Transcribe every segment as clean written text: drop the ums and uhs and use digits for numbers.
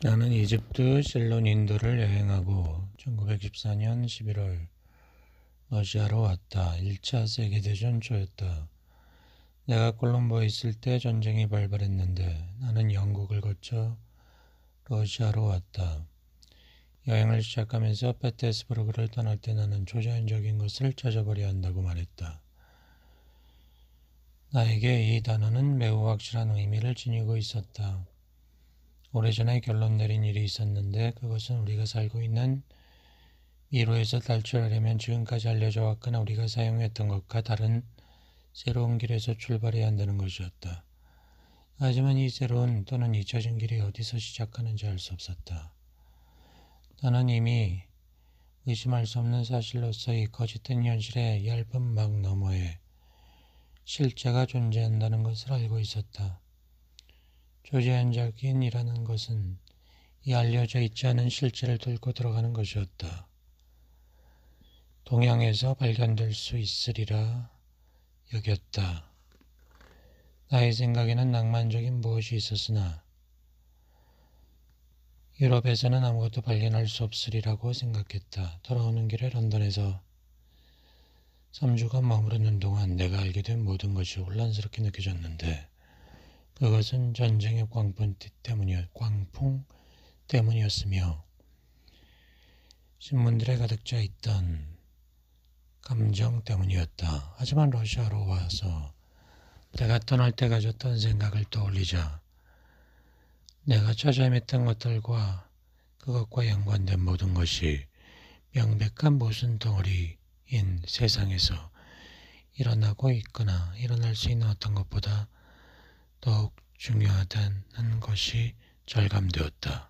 나는 이집트, 실론, 인도를 여행하고 1914년 11월 러시아로 왔다. 1차 세계대전 초였다. 내가 콜롬보에 있을 때 전쟁이 발발했는데 나는 영국을 거쳐 러시아로 왔다. 여행을 시작하면서 페테스부르크를 떠날 때 나는 초자연적인 것을 찾아버려야 한다고 말했다. 나에게 이 단어는 매우 확실한 의미를 지니고 있었다. 오래전에 결론 내린 일이 있었는데 그것은 우리가 살고 있는 미로에서 탈출하려면 지금까지 알려져 왔거나 우리가 사용했던 것과 다른 새로운 길에서 출발해야 한다는 것이었다. 하지만 이 새로운 또는 잊혀진 길이 어디서 시작하는지 알 수 없었다. 나는 이미 의심할 수 없는 사실로서의 거짓된 현실의 얇은 막 너머에 실제가 존재한다는 것을 알고 있었다. 초제한적인이라는 것은 이 알려져 있지 않은 실제를 뚫고 들어가는 것이었다. 동양에서 발견될 수 있으리라 여겼다. 나의 생각에는 낭만적인 무엇이 있었으나 유럽에서는 아무것도 발견할 수 없으리라고 생각했다. 돌아오는 길에 런던에서 3주간 머무르는 동안 내가 알게 된 모든 것이 혼란스럽게 느껴졌는데 그것은 전쟁의 광풍 때문이었으며 신문들에 가득 차 있던 감정 때문이었다. 하지만 러시아로 와서 내가 떠날 때 가졌던 생각을 떠올리자 내가 찾아 헤맸던 것들과 그것과 연관된 모든 것이 명백한 모순 덩어리인 세상에서 일어나고 있거나 일어날 수 있는 어떤 것보다 더욱 중요하다는 것이 절감되었다.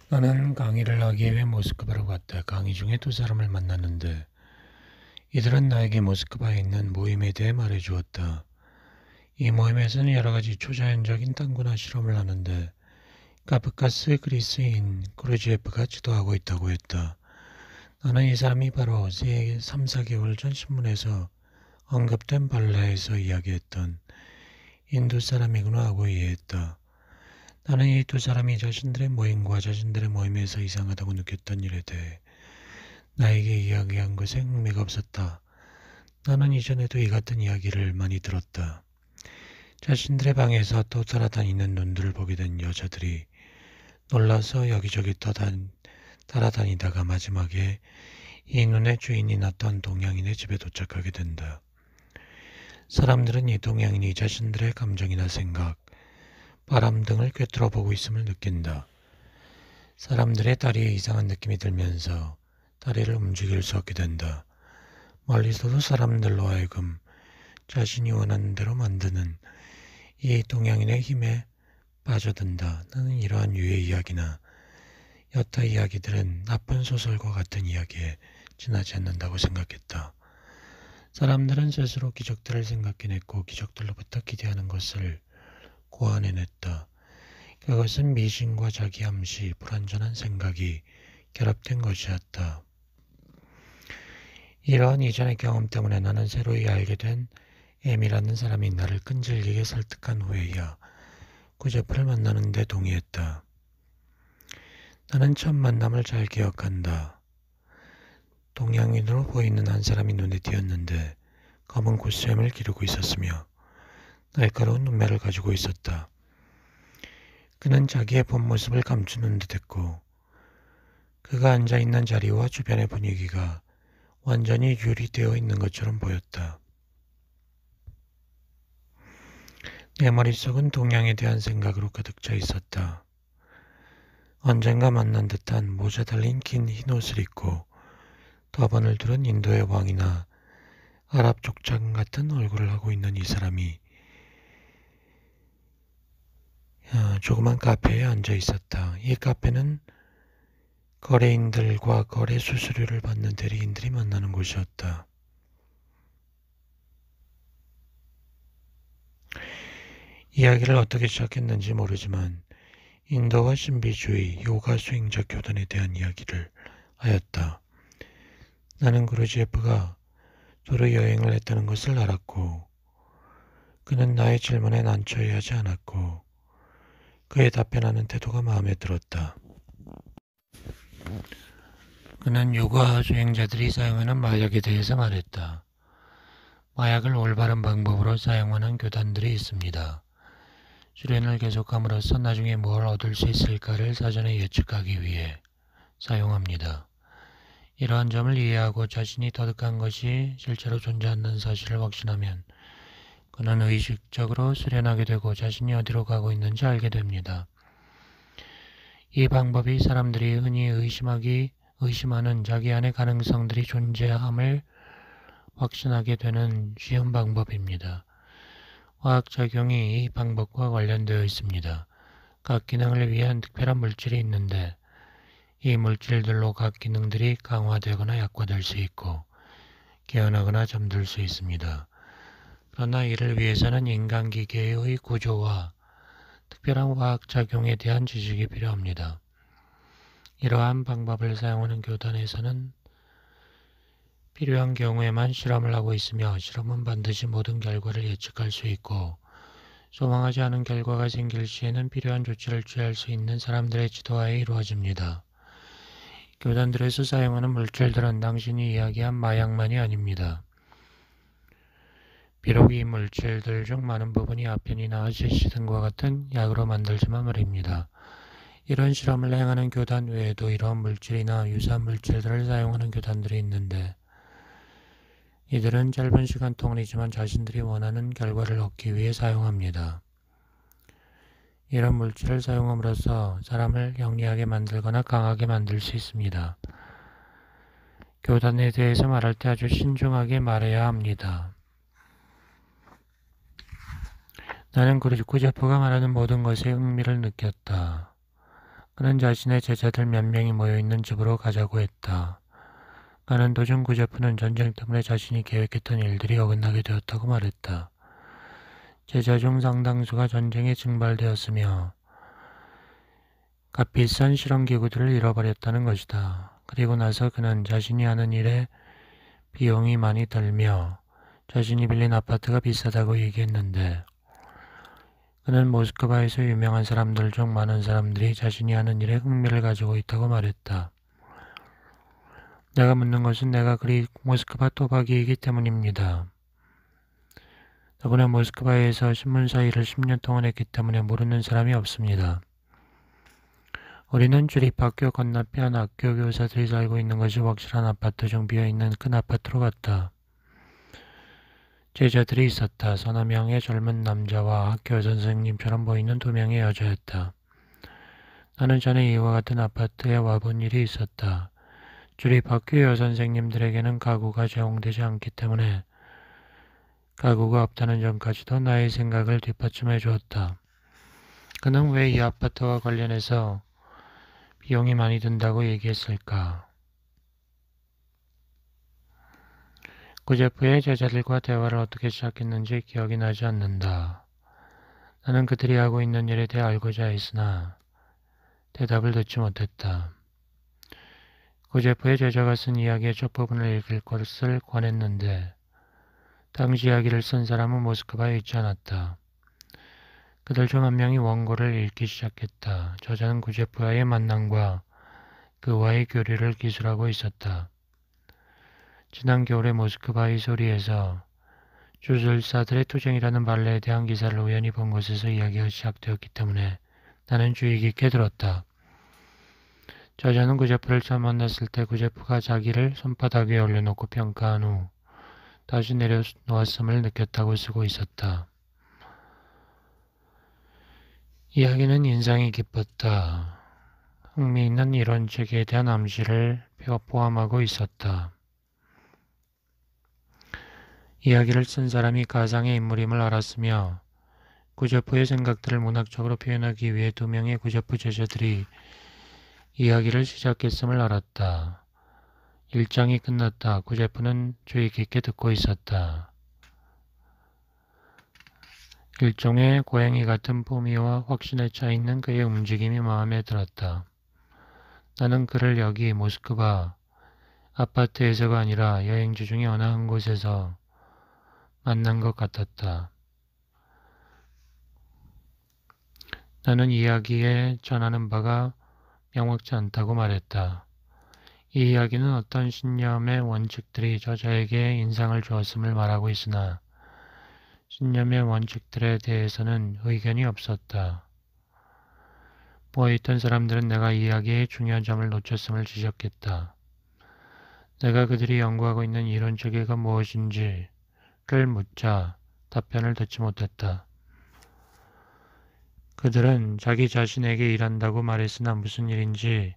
나는 강의를 하기 위해 모스크바로 갔다. 강의 중에 두 사람을 만났는데 이들은 나에게 모스크바에 있는 모임에 대해 말해주었다. 이 모임에서는 여러 가지 초자연적인 탐구나 실험을 하는데 카프카스 그리스인 크루지에프가 지도하고 있다고 했다. 나는 이 사람이 바로 3, 4개월 전 신문에서 언급된 발라에서 이야기했던 인도 사람이구나 하고 이해했다. 나는 이 두 사람이 자신들의 모임과 자신들의 모임에서 이상하다고 느꼈던 일에 대해 나에게 이야기한 것에 흥미가 없었다. 나는 이전에도 이 같은 이야기를 많이 들었다. 자신들의 방에서 또 따라다니는 눈들을 보게 된 여자들이 놀라서 여기저기 따라다니다가 마지막에 이 눈의 주인이 났던 동양인의 집에 도착하게 된다. 사람들은 이 동양인이 자신들의 감정이나 생각, 바람 등을 꿰뚫어 보고 있음을 느낀다. 사람들의 다리에 이상한 느낌이 들면서 다리를 움직일 수 없게 된다. 멀리서도 사람들로 하여금 자신이 원하는 대로 만드는 이 동양인의 힘에 빠져든다. 나는 이러한 유의 이야기나 여타 이야기들은 나쁜 소설과 같은 이야기에 지나지 않는다고 생각했다. 사람들은 스스로 기적들을 생각해냈고 기적들로부터 기대하는 것을 고안해냈다. 그것은 미신과 자기 암시, 불완전한 생각이 결합된 것이었다. 이러한 이전의 경험 때문에 나는 새로이 알게 된 M이라는 사람이 나를 끈질기게 설득한 후에야 구제프를 만나는 데 동의했다. 나는 첫 만남을 잘 기억한다. 동양인으로 보이는 한 사람이 눈에 띄었는데 검은 콧수염을 기르고 있었으며 날카로운 눈매를 가지고 있었다. 그는 자기의 본 모습을 감추는 듯했고 그가 앉아있는 자리와 주변의 분위기가 완전히 유리되어 있는 것처럼 보였다. 내 머릿속은 동양에 대한 생각으로 가득 차 있었다. 언젠가 만난 듯한 모자 달린 긴 흰옷을 입고 터번을 두른 인도의 왕이나 아랍 족장 같은 얼굴을 하고 있는 이 사람이 조그만 카페에 앉아 있었다. 이 카페는 거래인들과 거래 수수료를 받는 대리인들이 만나는 곳이었다. 이야기를 어떻게 시작했는지 모르지만 인도와 신비주의, 요가 수행자 교단에 대한 이야기를 하였다. 나는 그루지에프가 도로 여행을 했다는 것을 알았고 그는 나의 질문에 난처해하지 않았고 그의 답변하는 태도가 마음에 들었다. 그는 요가 수행자들이 사용하는 마약에 대해서 말했다. 마약을 올바른 방법으로 사용하는 교단들이 있습니다. 수련을 계속함으로써 나중에 뭘 얻을 수 있을까를 사전에 예측하기 위해 사용합니다. 이러한 점을 이해하고 자신이 터득한 것이 실제로 존재한다는 사실을 확신하면 그는 의식적으로 수련하게 되고 자신이 어디로 가고 있는지 알게 됩니다. 이 방법이 사람들이 흔히 의심하는 자기 안의 가능성들이 존재함을 확신하게 되는 쉬운 방법입니다. 화학작용이 이 방법과 관련되어 있습니다. 각 기능을 위한 특별한 물질이 있는데 이 물질들로 각 기능들이 강화되거나 약화될 수 있고 깨어나거나 잠들 수 있습니다. 그러나 이를 위해서는 인간기계의 구조와 특별한 화학작용에 대한 지식이 필요합니다. 이러한 방법을 사용하는 교단에서는 필요한 경우에만 실험을 하고 있으며 실험은 반드시 모든 결과를 예측할 수 있고 소망하지 않은 결과가 생길 시에는 필요한 조치를 취할 수 있는 사람들의 지도하에 이루어집니다. 교단들에서 사용하는 물질들은 당신이 이야기한 마약만이 아닙니다. 비록 이 물질들 중 많은 부분이 아펜이나 아시시 등과 같은 약으로 만들지만 말입니다. 이런 실험을 행하는 교단 외에도 이러한 물질이나 유사한 물질들을 사용하는 교단들이 있는데 이들은 짧은 시간 동안이지만 자신들이 원하는 결과를 얻기 위해 사용합니다. 이런 물질을 사용함으로써 사람을 영리하게 만들거나 강하게 만들 수 있습니다. 교단에 대해서 말할 때 아주 신중하게 말해야 합니다. 나는 구제프가 말하는 모든 것에 흥미를 느꼈다. 그는 자신의 제자들 몇 명이 모여있는 집으로 가자고 했다. 가는 도중 구제프는 전쟁 때문에 자신이 계획했던 일들이 어긋나게 되었다고 말했다. 제자 중 상당수가 전쟁에 증발되었으며 값비싼 실험기구들을 잃어버렸다는 것이다. 그리고 나서 그는 자신이 하는 일에 비용이 많이 들며 자신이 빌린 아파트가 비싸다고 얘기했는데 그는 모스크바에서 유명한 사람들 중 많은 사람들이 자신이 하는 일에 흥미를 가지고 있다고 말했다. 내가 묻는 것은 내가 그리 모스크바 또박이이기 때문입니다. 더구나 모스크바에서 신문사 일을 10년 동안 했기 때문에 모르는 사람이 없습니다. 우리는 주립학교 건너편 학교 교사들이 살고 있는 것이 확실한 아파트 중 비어있는 큰 아파트로 갔다. 제자들이 있었다. 서너 명의 젊은 남자와 학교 선생님처럼 보이는 2명의 여자였다. 나는 전에 이와 같은 아파트에 와본 일이 있었다. 주립학교 여선생님들에게는 가구가 제공되지 않기 때문에 가구가 없다는 점까지도 나의 생각을 뒷받침해 주었다. 그는 왜 이 아파트와 관련해서 비용이 많이 든다고 얘기했을까? 구제프의 제자들과 대화를 어떻게 시작했는지 기억이 나지 않는다. 나는 그들이 하고 있는 일에 대해 알고자 했으나 대답을 듣지 못했다. 구제프의 제자가 쓴 이야기의 첫 부분을 읽을 것을 권했는데 당시 이야기를 쓴 사람은 모스크바에 있지 않았다. 그들 중 한 명이 원고를 읽기 시작했다. 저자는 구제프와의 만남과 그와의 교류를 기술하고 있었다. 지난 겨울에 모스크바의 소리에서 주술사들의 투쟁이라는 발레에 대한 기사를 우연히 본 것에서 이야기가 시작되었기 때문에 나는 주의 깊게 들었다. 저자는 구제프를 처음 만났을 때 구제프가 자기를 손바닥 위에 올려놓고 평가한 후 다시 내려놓았음을 느꼈다고 쓰고 있었다. 이야기는 인상이 깊었다. 흥미있는 이론책에 대한 암시를 포함하고 있었다. 이야기를 쓴 사람이 가상의 인물임을 알았으며 구제프의 생각들을 문학적으로 표현하기 위해 2명의 구제프 제자들이 이야기를 시작했음을 알았다. 일장이 끝났다. 구제프는 주의 깊게 듣고 있었다. 일종의 고양이 같은 포미와 확신에 차있는 그의 움직임이 마음에 들었다. 나는 그를 여기 모스크바 아파트에서가 아니라 여행지 중에 어느 한 곳에서 만난 것 같았다. 나는 이야기에 전하는 바가 명확치 않다고 말했다. 이 이야기는 어떤 신념의 원칙들이 저자에게 인상을 주었음을 말하고 있으나 신념의 원칙들에 대해서는 의견이 없었다. 모여있던 사람들은 내가 이야기의 중요한 점을 놓쳤음을 지적했다. 내가 그들이 연구하고 있는 이론 체계가 무엇인지를 묻자 답변을 듣지 못했다. 그들은 자기 자신에게 일한다고 말했으나 무슨 일인지에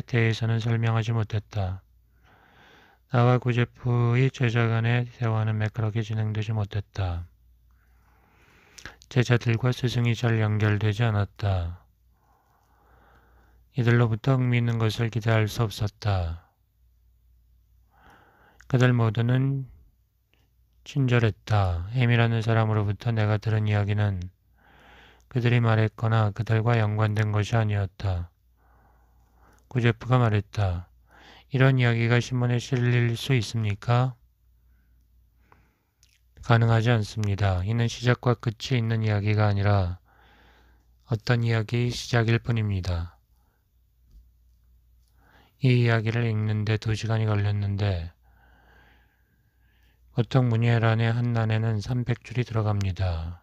대해서는 설명하지 못했다. 나와 구제프의 제자 간의 대화는 매끄럽게 진행되지 못했다. 제자들과 스승이 잘 연결되지 않았다. 이들로부터 흥미있는 것을 기대할 수 없었다. 그들 모두는 친절했다. 엠이라는 사람으로부터 내가 들은 이야기는 그들이 말했거나 그들과 연관된 것이 아니었다. 구제프가 말했다. 이런 이야기가 신문에 실릴 수 있습니까? 가능하지 않습니다. 이는 시작과 끝이 있는 이야기가 아니라 어떤 이야기의 시작일 뿐입니다. 이 이야기를 읽는데 2시간이 걸렸는데 보통 문예란의 한 난에는 300줄이 들어갑니다.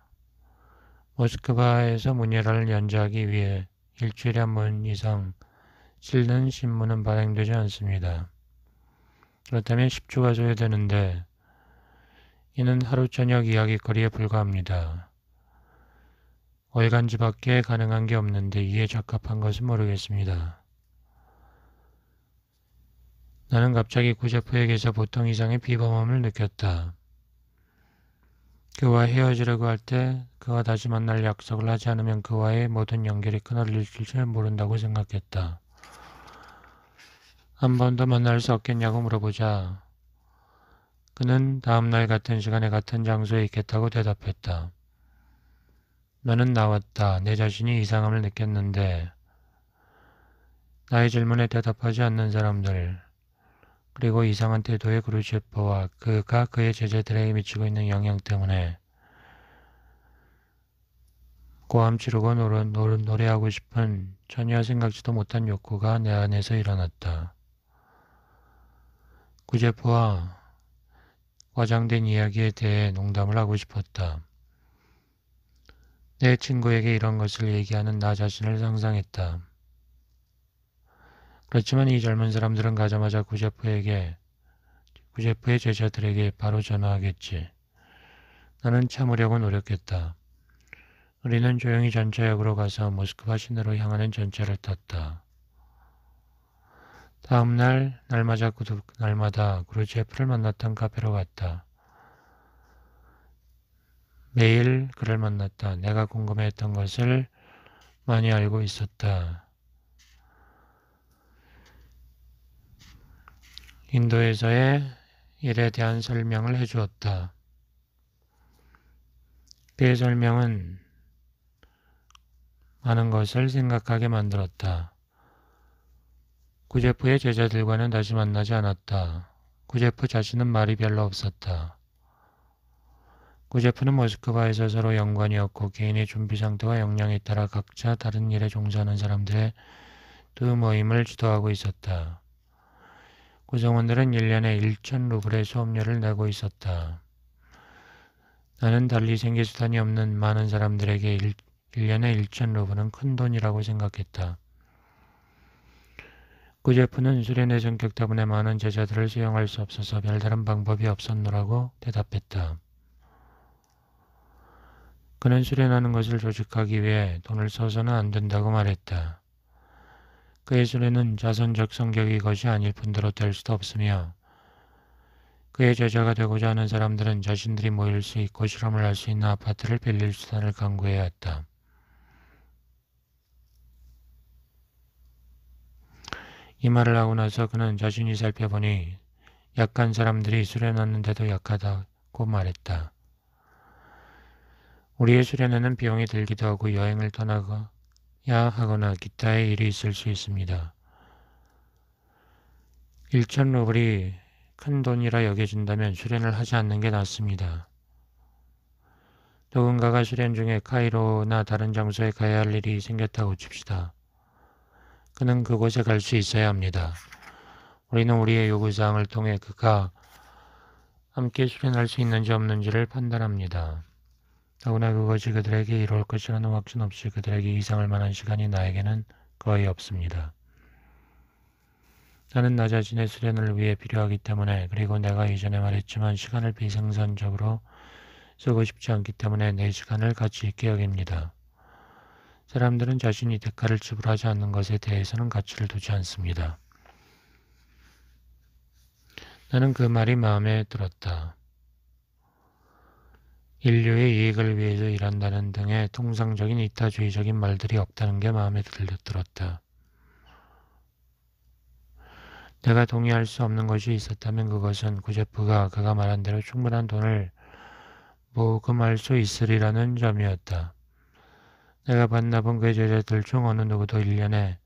모스크바에서 문예란을 연주하기 위해 일주일에 한 번 이상 실는 신문은 발행되지 않습니다. 그렇다면 10주가 소요되는데 이는 하루 저녁 이야기거리에 불과합니다. 월간지밖에 가능한 게 없는데 이에 적합한 것은 모르겠습니다. 나는 갑자기 구제프에게서 보통 이상의 비범함을 느꼈다. 그와 헤어지려고 할 때 그와 다시 만날 약속을 하지 않으면 그와의 모든 연결이 끊어질 줄 모른다고 생각했다. 한 번 더 만날 수 없겠냐고 물어보자 그는 다음날 같은 시간에 같은 장소에 있겠다고 대답했다. 나는 나왔다. 내 자신이 이상함을 느꼈는데 나의 질문에 대답하지 않는 사람들 그리고 이상한 태도의 그루셰프와 그가 그의 제자들에게 미치고 있는 영향 때문에 고함 지르고 노래하고 싶은 전혀 생각지도 못한 욕구가 내 안에서 일어났다. 구제프와 과장된 이야기에 대해 농담을 하고 싶었다. 내 친구에게 이런 것을 얘기하는 나 자신을 상상했다. 그렇지만 이 젊은 사람들은 가자마자 구제프의 제자들에게 바로 전화하겠지. 나는 참으려고 노력했다. 우리는 조용히 전차역으로 가서 모스크바 시내로 향하는 전차를 탔다. 다음 날마다 그루제프를 만났던 카페로 갔다. 매일 그를 만났다. 내가 궁금해했던 것을 많이 알고 있었다. 인도에서의 일에 대한 설명을 해주었다. 그의 설명은 많은 것을 생각하게 만들었다. 구제프의 제자들과는 다시 만나지 않았다. 구제프 자신은 말이 별로 없었다. 구제프는 모스크바에서 서로 연관이었고 개인의 준비 상태와 역량에 따라 각자 다른 일에 종사하는 사람들의 두 모임을 주도하고 있었다. 구성원들은 1년에 1,000루블의 수업료를 내고 있었다. 나는 달리 생계수단이 없는 많은 사람들에게 1년에 1,000루블은 큰 돈이라고 생각했다. 구제프는 수련의 성격 때문에 많은 제자들을 수용할 수 없어서 별다른 방법이 없었노라고 대답했다. 그는 수련하는 것을 조직하기 위해 돈을 써서는 안 된다고 말했다. 그의 수련은 자선적 성격이 것이 아닐 뿐더러 될 수도 없으며 그의 제자가 되고자 하는 사람들은 자신들이 모일 수 있고 실험을 할 수 있는 아파트를 빌릴 수단을 강구해야 했다. 이 말을 하고 나서 그는 자신이 살펴보니 약한 사람들이 수련하는데도 약하다고 말했다. 우리의 수련회는 비용이 들기도 하고 여행을 떠나야 하거나 기타의 일이 있을 수 있습니다. 1,000루블이 큰 돈이라 여겨진다면 수련을 하지 않는 게 낫습니다. 누군가가 수련 중에 카이로나 다른 장소에 가야 할 일이 생겼다고 칩시다. 그는 그곳에 갈 수 있어야 합니다. 우리는 우리의 요구사항을 통해 그가 함께 수련할 수 있는지 없는지를 판단합니다. 더구나 그것이 그들에게 이루어질 것이라는 확신 없이 그들에게 이상할 만한 시간이 나에게는 거의 없습니다. 나는 나 자신의 수련을 위해 필요하기 때문에, 그리고 내가 이전에 말했지만 시간을 비생산적으로 쓰고 싶지 않기 때문에 내 시간을 가치 있게 여깁니다. 사람들은 자신이 대가를 지불하지 않는 것에 대해서는 가치를 두지 않습니다. 나는 그 말이 마음에 들었다. 인류의 이익을 위해서 일한다는 등의 통상적인 이타주의적인 말들이 없다는 게 마음에 들었다. 내가 동의할 수 없는 것이 있었다면 그것은 구제프가 그가 말한 대로 충분한 돈을 모금할 수 있으리라는 점이었다. 내가 만나본 그 제자들 중 어느 누구도 1년에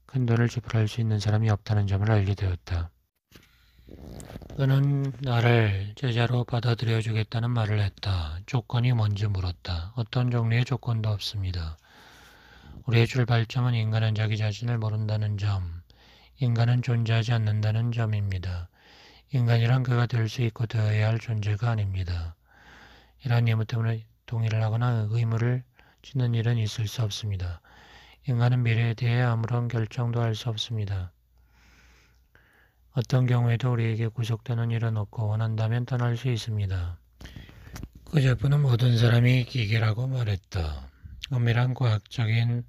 큰 돈을 지불할 수 있는 사람이 없다는 점을 알게 되었다. 그는 나를 제자로 받아들여 주겠다는 말을 했다. 조건이 뭔지 물었다. 어떤 종류의 조건도 없습니다. 우리의 출발점은 인간은 자기 자신을 모른다는 점, 인간은 존재하지 않는다는 점입니다. 인간이란 그가 될 수 있고 되어야 할 존재가 아닙니다. 이러한 예무 때문에 동의를 하거나 의무를 짓는 일은 있을 수 없습니다. 인간은 미래에 대해 아무런 결정도 할 수 없습니다. 어떤 경우에도 우리에게 구속되는 일은 없고 원한다면 떠날 수 있습니다. 구제프는 모든 사람이 기계라고 말했다. 엄밀한 과학적인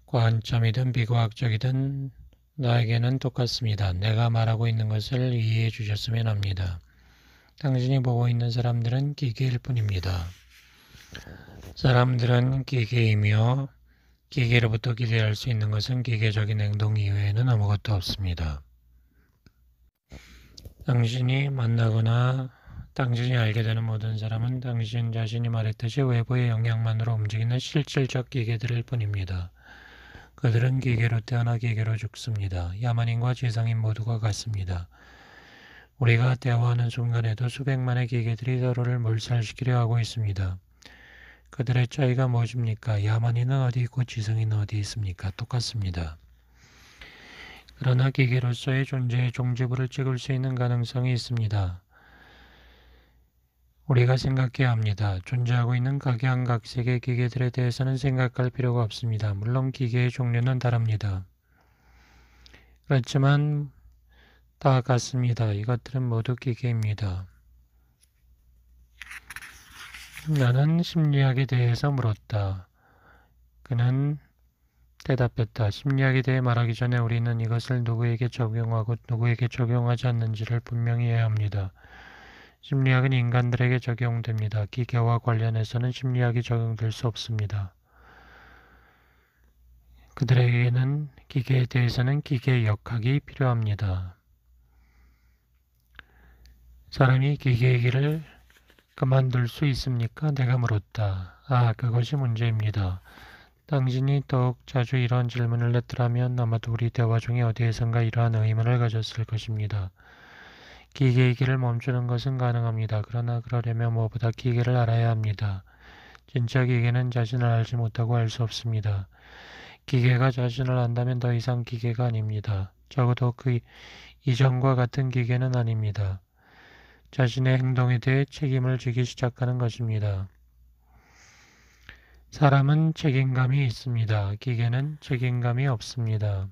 관점이든 비과학적이든 나에게는 똑같습니다. 내가 말하고 있는 것을 이해해 주셨으면 합니다. 당신이 보고 있는 사람들은 기계일 뿐입니다. 사람들은 기계이며 기계로부터 기대할 수 있는 것은 기계적인 행동 이외에는 아무것도 없습니다. 당신이 만나거나 당신이 알게 되는 모든 사람은 당신 자신이 말했듯이 외부의 영향만으로 움직이는 실질적 기계들일 뿐입니다. 그들은 기계로 태어나 기계로 죽습니다. 야만인과 지상인 모두가 같습니다. 우리가 대화하는 순간에도 수백만의 기계들이 서로를 몰살시키려 하고 있습니다. 그들의 차이가 무엇입니까? 야만인은 어디 있고 지성인은 어디 있습니까? 똑같습니다. 그러나 기계로서의 존재의 종지부를 찍을 수 있는 가능성이 있습니다. 우리가 생각해야 합니다. 존재하고 있는 각양각색의 기계들에 대해서는 생각할 필요가 없습니다. 물론 기계의 종류는 다릅니다. 그렇지만 다 같습니다. 이것들은 모두 기계입니다. 나는 심리학에 대해서 물었다. 그는 대답했다. 심리학에 대해 말하기 전에 우리는 이것을 누구에게 적용하고 누구에게 적용하지 않는지를 분명히 해야 합니다. 심리학은 인간들에게 적용됩니다. 기계와 관련해서는 심리학이 적용될 수 없습니다. 그들에게는 기계에 대해서는 기계 역학이 필요합니다. 사람이 기계의 길을 그만둘 수 있습니까? 내가 물었다. 그것이 문제입니다. 당신이 더욱 자주 이런 질문을 했더라면 아마도 우리 대화 중에 어디에선가 이러한 의문을 가졌을 것입니다. 기계의 길을 멈추는 것은 가능합니다. 그러나 그러려면 무엇보다 기계를 알아야 합니다. 진짜 기계는 자신을 알지 못하고 알 수 없습니다. 기계가 자신을 안다면 더 이상 기계가 아닙니다. 적어도 그 이전과 같은 기계는 아닙니다. 자신의 행동에 대해 책임을 지기 시작하는 것입니다. 사람은 책임감이 있습니다. 기계는 책임감이 없습니다.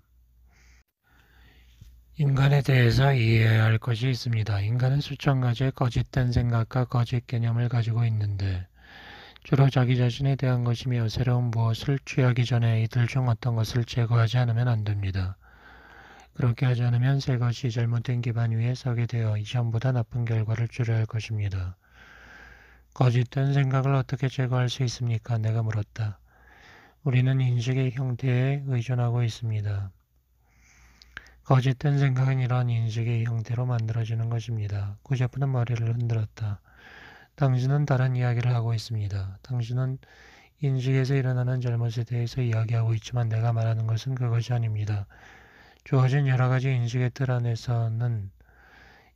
인간에 대해서 이해해야 할 것이 있습니다. 인간은 수천 가지의 거짓된 생각과 거짓 개념을 가지고 있는데 주로 자기 자신에 대한 것이며 새로운 무엇을 취하기 전에 이들 중 어떤 것을 제거하지 않으면 안 됩니다. 그렇게 하지 않으면 새 것이 잘못된 기반 위에 서게 되어 이전보다 나쁜 결과를 초래할 것입니다. 거짓된 생각을 어떻게 제거할 수 있습니까? 내가 물었다. 우리는 인식의 형태에 의존하고 있습니다. 거짓된 생각은 이러한 인식의 형태로 만들어지는 것입니다. 구제프는 머리를 흔들었다. 당신은 다른 이야기를 하고 있습니다. 당신은 인식에서 일어나는 잘못에 대해서 이야기하고 있지만 내가 말하는 것은 그것이 아닙니다. 주어진 여러 가지 인식의 틀 안에서는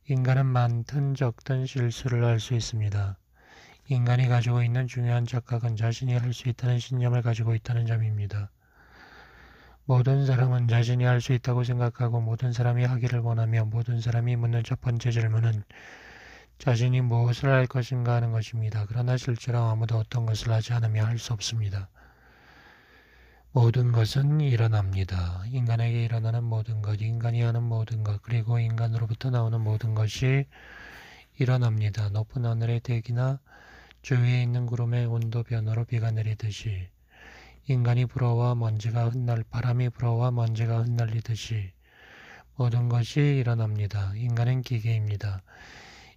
인간은 많든 적든 실수를 할 수 있습니다. 인간이 가지고 있는 중요한 착각은 자신이 할 수 있다는 신념을 가지고 있다는 점입니다. 모든 사람은 자신이 할 수 있다고 생각하고 모든 사람이 하기를 원하며 모든 사람이 묻는 첫 번째 질문은 자신이 무엇을 할 것인가 하는 것입니다. 그러나 실제로 아무도 어떤 것을 하지 않으며 할 수 없습니다. 모든 것은 일어납니다. 인간에게 일어나는 모든 것, 인간이 하는 모든 것, 그리고 인간으로부터 나오는 모든 것이 일어납니다. 높은 하늘의 대기나 주위에 있는 구름의 온도 변화로 비가 내리듯이 인간이 불어와 먼지가 바람이 불어와 먼지가 흩날리듯이 모든 것이 일어납니다. 인간은 기계입니다.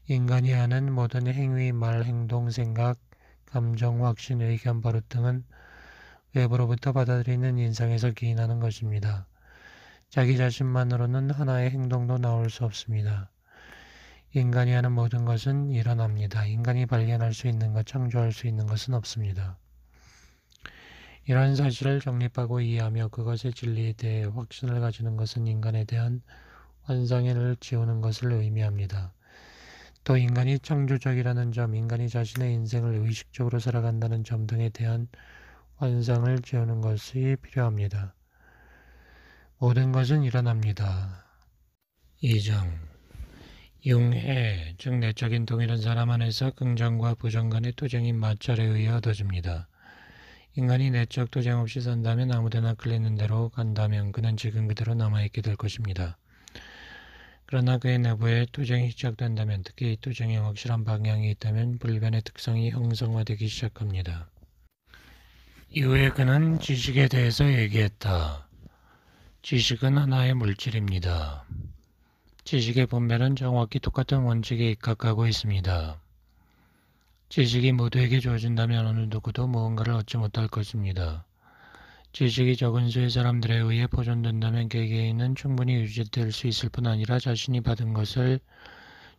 인간이 하는 모든 행위, 말, 행동, 생각, 감정, 확신, 의견, 버릇 등은 외부로부터 받아들이는 인상에서 기인하는 것입니다. 자기 자신만으로는 하나의 행동도 나올 수 없습니다. 인간이 하는 모든 것은 일어납니다. 인간이 발견할 수 있는 것, 창조할 수 있는 것은 없습니다. 이러한 사실을 정립하고 이해하며 그것의 진리에 대해 확신을 가지는 것은 인간에 대한 환상을 지우는 것을 의미합니다. 또 인간이 창조적이라는 점, 인간이 자신의 인생을 의식적으로 살아간다는 점 등에 대한 환상을 지우는 것이 필요합니다. 모든 것은 일어납니다. 2장 융해, 즉 내적인 동일한 사람 안에서 긍정과 부정 간의 투쟁이 마찰에 의해 얻어집니다. 인간이 내적 투쟁 없이 산다면 아무데나 끌리는 대로 간다면 그는 지금 그대로 남아있게 될 것입니다. 그러나 그의 내부에 투쟁이 시작된다면, 특히 이 투쟁에 확실한 방향이 있다면 불변의 특성이 형성화되기 시작합니다. 이후에 그는 지식에 대해서 얘기했다. 지식은 하나의 물질입니다. 지식의 분별은 정확히 똑같은 원칙에 입각하고 있습니다. 지식이 모두에게 주어진다면 어느 누구도 무언가를 얻지 못할 것입니다. 지식이 적은 수의 사람들에 의해 보존된다면 개개인은 충분히 유지될 수 있을 뿐 아니라 자신이 받은 것을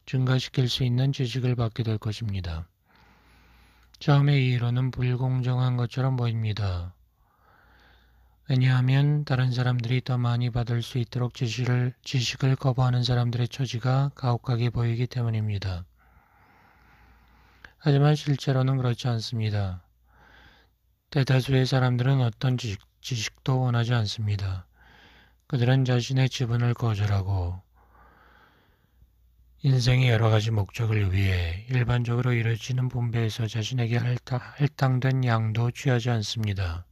증가시킬 수 있는 지식을 받게 될 것입니다. 처음에 이 이론은 불공정한 것처럼 보입니다. 왜냐하면 다른 사람들이 더 많이 받을 수 있도록 지식을 거부하는 사람들의 처지가 가혹하게 보이기 때문입니다. 하지만 실제로는 그렇지 않습니다. 대다수의 사람들은 어떤 지식도 원하지 않습니다. 그들은 자신의 지분을 거절하고 인생의 여러 가지 목적을 위해 일반적으로 이루어지는 분배에서 자신에게 할당된 양도 취하지 않습니다.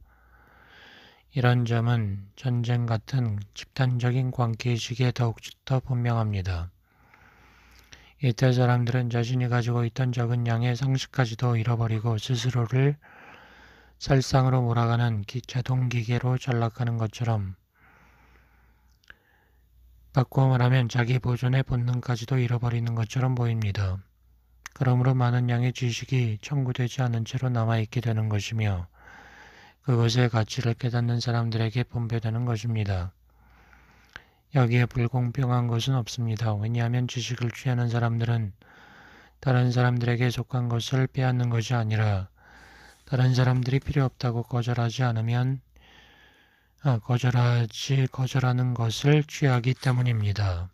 이런 점은 전쟁 같은 집단적인 관계의식에 더욱더 분명합니다. 이때 사람들은 자신이 가지고 있던 적은 양의 상식까지도 잃어버리고 스스로를 살상으로 몰아가는 자동기계로 전락하는 것처럼, 바꾸어 말하면 자기 보존의 본능까지도 잃어버리는 것처럼 보입니다. 그러므로 많은 양의 지식이 청구되지 않은 채로 남아있게 되는 것이며 그것의 가치를 깨닫는 사람들에게 분배되는 것입니다. 여기에 불공평한 것은 없습니다. 왜냐하면 지식을 취하는 사람들은 다른 사람들에게 속한 것을 빼앗는 것이 아니라 다른 사람들이 필요 없다고 거절하는 것을 취하기 때문입니다.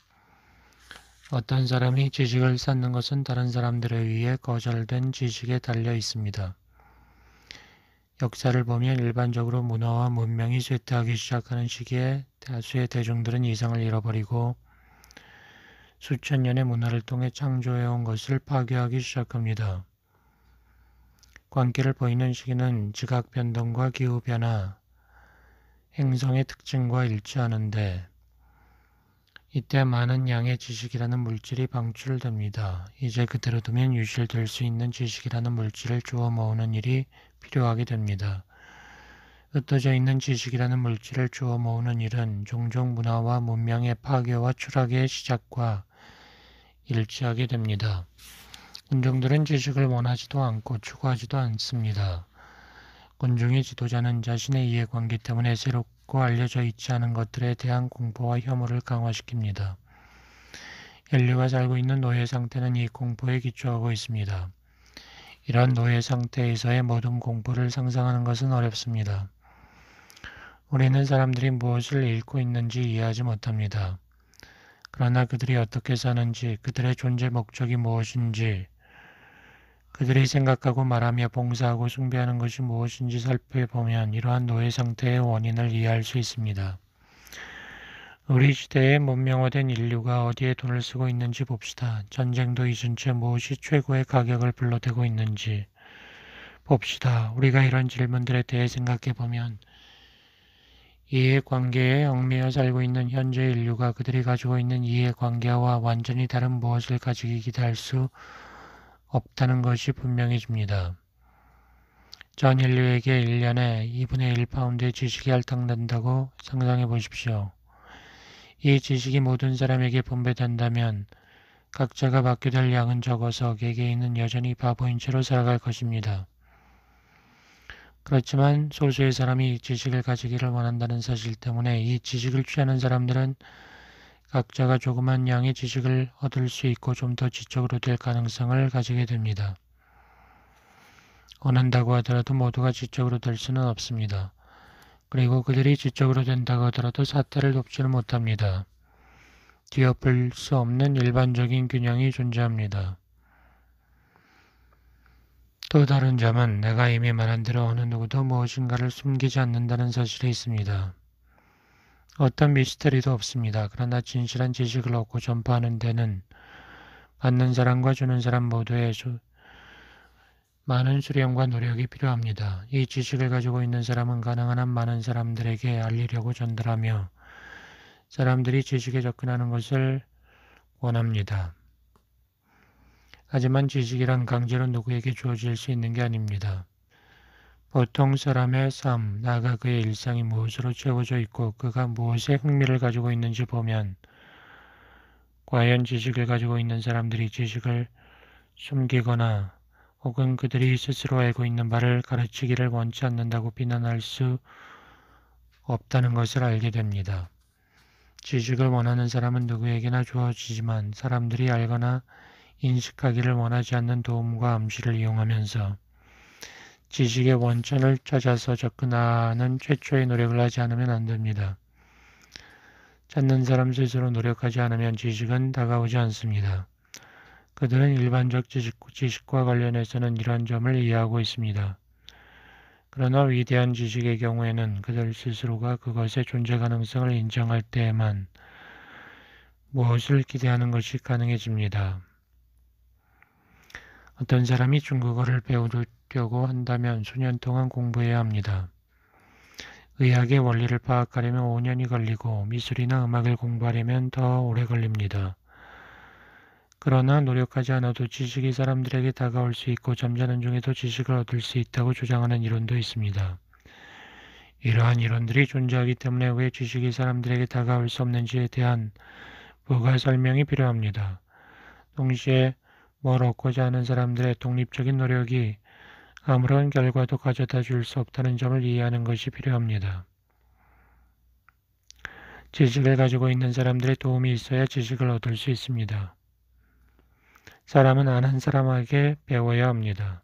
어떤 사람이 지식을 쌓는 것은 다른 사람들에 의해 거절된 지식에 달려 있습니다. 역사를 보면 일반적으로 문화와 문명이 쇠퇴하기 시작하는 시기에 다수의 대중들은 이성을 잃어버리고 수천 년의 문화를 통해 창조해온 것을 파괴하기 시작합니다. 광기를 보이는 시기는 지각 변동과 기후 변화, 행성의 특징과 일치하는데 이때 많은 양의 지식이라는 물질이 방출됩니다. 이제 그대로 두면 유실될 수 있는 지식이라는 물질을 주워 모으는 일이 필요하게 됩니다. 흩어져 있는 지식이라는 물질을 주워 모으는 일은 종종 문화와 문명의 파괴와 추락의 시작과 일치하게 됩니다. 군중들은 지식을 원하지도 않고 추구하지도 않습니다. 군중의 지도자는 자신의 이해관계 때문에 새롭고 알려져 있지 않은 것들에 대한 공포와 혐오를 강화시킵니다. 인류가 살고 있는 노예 상태는 이 공포에 기초하고 있습니다. 이러한 노예 상태에서의 모든 공포를 상상하는 것은 어렵습니다. 우리는 사람들이 무엇을 잃고 있는지 이해하지 못합니다. 그러나 그들이 어떻게 사는지, 그들의 존재 목적이 무엇인지, 그들이 생각하고 말하며 봉사하고 숭배하는 것이 무엇인지 살펴보면 이러한 노예 상태의 원인을 이해할 수 있습니다. 우리 시대에 문명화된 인류가 어디에 돈을 쓰고 있는지 봅시다. 전쟁도 잊은 채 무엇이 최고의 가격을 불러대고 있는지 봅시다. 우리가 이런 질문들에 대해 생각해보면 이해관계에 얽매여 살고 있는 현재 인류가 그들이 가지고 있는 이해관계와 완전히 다른 무엇을 가지기 기대할 수 없다는 것이 분명해집니다. 전 인류에게 1년에 2분의 1파운드의 지식이 할당된다고 상상해 보십시오. 이 지식이 모든 사람에게 분배된다면 각자가 받게 될 양은 적어서 개개인은 여전히 바보인 채로 살아갈 것입니다. 그렇지만 소수의 사람이 이 지식을 가지기를 원한다는 사실 때문에 이 지식을 취하는 사람들은 각자가 조그만 양의 지식을 얻을 수 있고 좀 더 지적으로 될 가능성을 가지게 됩니다. 원한다고 하더라도 모두가 지적으로 될 수는 없습니다. 그리고 그들이 지적으로 된다고 하더라도 사태를 돕지는 못합니다. 뒤엎을 수 없는 일반적인 균형이 존재합니다. 또 다른 점은 내가 이미 말한 대로 어느 누구도 무엇인가를 숨기지 않는다는 사실에 있습니다. 어떤 미스터리도 없습니다. 그러나 진실한 지식을 얻고 전파하는 데는 받는 사람과 주는 사람 모두의 많은 수련과 노력이 필요합니다. 이 지식을 가지고 있는 사람은 가능한 한 많은 사람들에게 알리려고 전달하며 사람들이 지식에 접근하는 것을 원합니다. 하지만 지식이란 강제로 누구에게 주어질 수 있는 게 아닙니다. 보통 사람의 삶, 나아가 그의 일상이 무엇으로 채워져 있고 그가 무엇에 흥미를 가지고 있는지 보면 과연 지식을 가지고 있는 사람들이 지식을 숨기거나 혹은 그들이 스스로 알고 있는 바를 가르치기를 원치 않는다고 비난할 수 없다는 것을 알게 됩니다. 지식을 원하는 사람은 누구에게나 주어지지만 사람들이 알거나 인식하기를 원하지 않는 도움과 암시를 이용하면서 지식의 원천을 찾아서 접근하는 최초의 노력을 하지 않으면 안 됩니다. 찾는 사람 스스로 노력하지 않으면 지식은 다가오지 않습니다. 그들은 일반적 지식과 관련해서는 이러한 점을 이해하고 있습니다. 그러나 위대한 지식의 경우에는 그들 스스로가 그것의 존재 가능성을 인정할 때에만 무엇을 기대하는 것이 가능해집니다. 어떤 사람이 중국어를 배우려고 한다면 수년 동안 공부해야 합니다. 의학의 원리를 파악하려면 5년이 걸리고 미술이나 음악을 공부하려면 더 오래 걸립니다. 그러나 노력하지 않아도 지식이 사람들에게 다가올 수 있고 잠자는 중에도 지식을 얻을 수 있다고 주장하는 이론도 있습니다. 이러한 이론들이 존재하기 때문에 왜 지식이 사람들에게 다가올 수 없는지에 대한 부가 설명이 필요합니다. 동시에 뭘 얻고자 하는 사람들의 독립적인 노력이 아무런 결과도 가져다 줄 수 없다는 점을 이해하는 것이 필요합니다. 지식을 가지고 있는 사람들의 도움이 있어야 지식을 얻을 수 있습니다. 사람은 아는 사람에게 배워야 합니다.